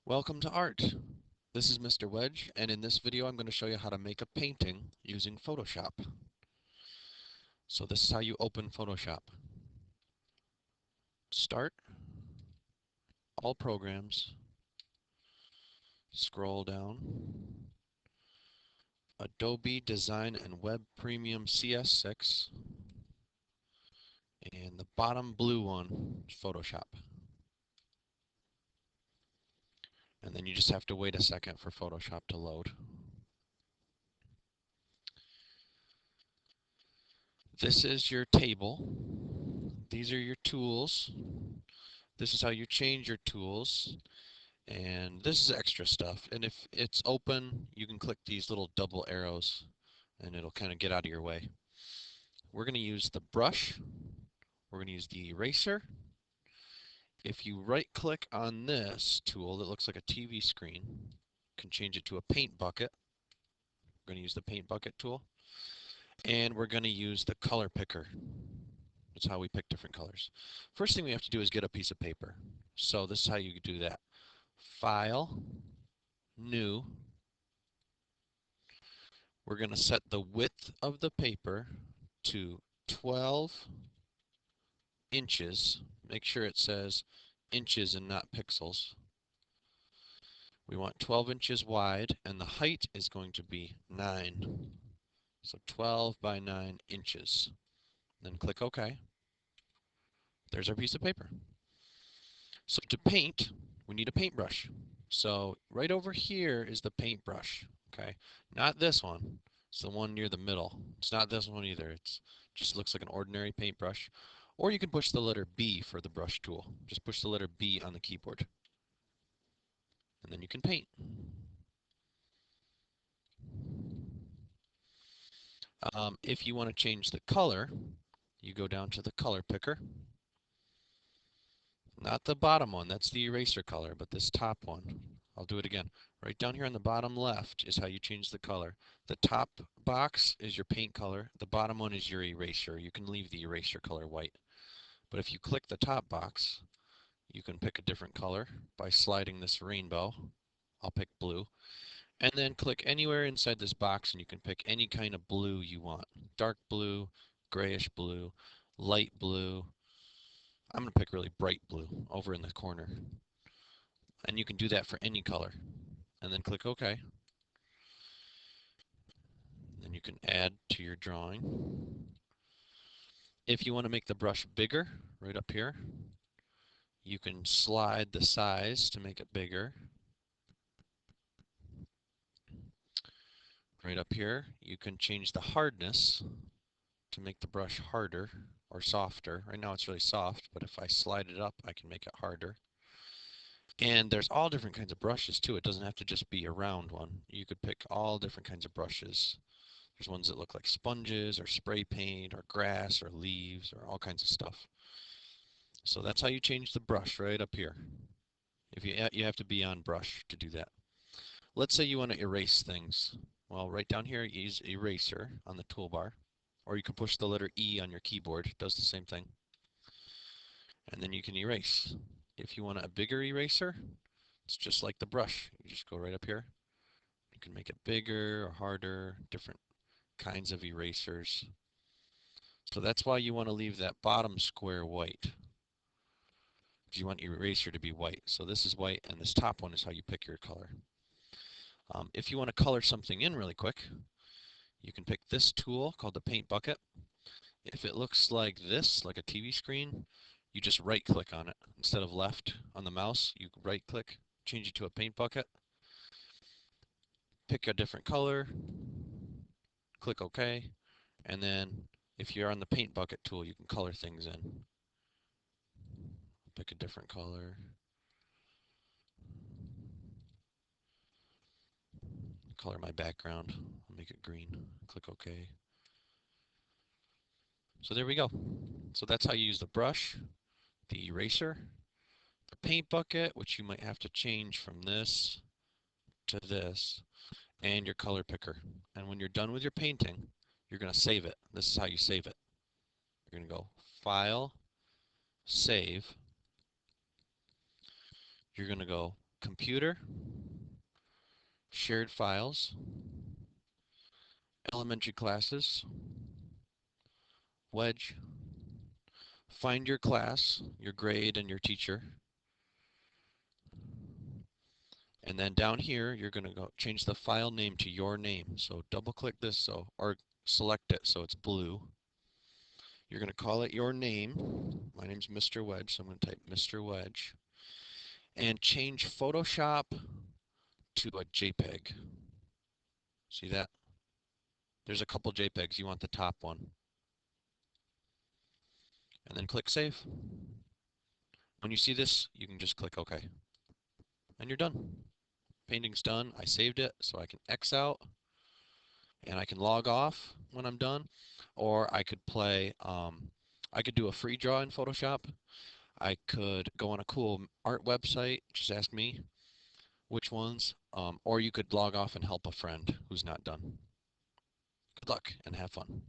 Welcome to art. This is Mr. Wedge, and in this video I'm going to show you how to make a painting using Photoshop. So this is how you open Photoshop. Start, all programs, scroll down, Adobe Design and Web Premium CS6, and the bottom blue one is Photoshop. And then you just have to wait a second for Photoshop to load. This is your table. These are your tools. This is how you change your tools. And this is extra stuff. And if it's open, you can click these little double arrows and it'll kind of get out of your way. We're going to use the brush. We're going to use the eraser. If you right click on this tool that looks like a TV screen, you can change it to a paint bucket. We're going to use the paint bucket tool. And we're going to use the color picker. That's how we pick different colors. First thing we have to do is get a piece of paper. So this is how you do that. File, New. We're going to set the width of the paper to 12 inches. Make sure it says inches and not pixels. We want 12 inches wide, and the height is going to be 9. So 12 by 9 inches. Then click OK. There's our piece of paper. So to paint, we need a paintbrush. So right over here is the paintbrush. Okay, not this one. It's the one near the middle. It's not this one either. It just looks like an ordinary paintbrush. Or you can push the letter B for the brush tool. Just push the letter B on the keyboard. And then you can paint. If you want to change the color, you go down to the color picker. Not the bottom one, that's the eraser color, but this top one. I'll do it again. Right down here on the bottom left is how you change the color. The top box is your paint color. The bottom one is your eraser. You can leave the eraser color white. But if you click the top box, you can pick a different color by sliding this rainbow. I'll pick blue. And then click anywhere inside this box and you can pick any kind of blue you want. Dark blue, grayish blue, light blue. I'm going to pick really bright blue over in the corner. And you can do that for any color. And then click OK. Then you can add to your drawing. If you want to make the brush bigger, right up here, you can slide the size to make it bigger. Right up here, you can change the hardness to make the brush harder or softer. Right now it's really soft, but if I slide it up, I can make it harder. And there's all different kinds of brushes too. It doesn't have to just be a round one. You could pick all different kinds of brushes. There's ones that look like sponges or spray paint or grass or leaves or all kinds of stuff. So that's how you change the brush right up here. If you have to be on brush to do that. Let's say you want to erase things. Well, right down here, use eraser on the toolbar. Or you can push the letter E on your keyboard. It does the same thing. And then you can erase. If you want a bigger eraser, it's just like the brush. You just go right up here. You can make it bigger or harder, different kinds of erasers. So that's why you want to leave that bottom square white. Because you want your eraser to be white. So this is white, and this top one is how you pick your color. If you want to color something in really quick, you can pick this tool called the paint bucket. If it looks like this, like a TV screen, you just right click on it. Instead of left on the mouse, you right click, change it to a paint bucket, pick a different color, click OK, and then if you're on the paint bucket tool, you can color things in. Pick a different color. Color my background. I'll make it green. Click OK. So there we go. So that's how you use the brush, the eraser, the paint bucket, which you might have to change from this to this, and your color picker. And when you're done with your painting, you're going to save it. This is how you save it. You're going to go File, Save. You're going to go computer, shared files, elementary classes, Wedge, find your class, your grade, and your teacher. And then down here, you're going to go change the file name to your name. So double click this or select it so it's blue. You're going to call it your name. My name's Mr. Wedge, so I'm going to type Mr. Wedge. And change Photoshop to a JPEG. See that? There's a couple JPEGs. You want the top one. And then click Save. When you see this, you can just click OK. And you're done. Painting's done. I saved it, so I can X out. And I can log off when I'm done. Or I could I could do a free draw in Photoshop. I could go on a cool art website, just ask me which ones, or you could log off and help a friend who's not done. Good luck and have fun.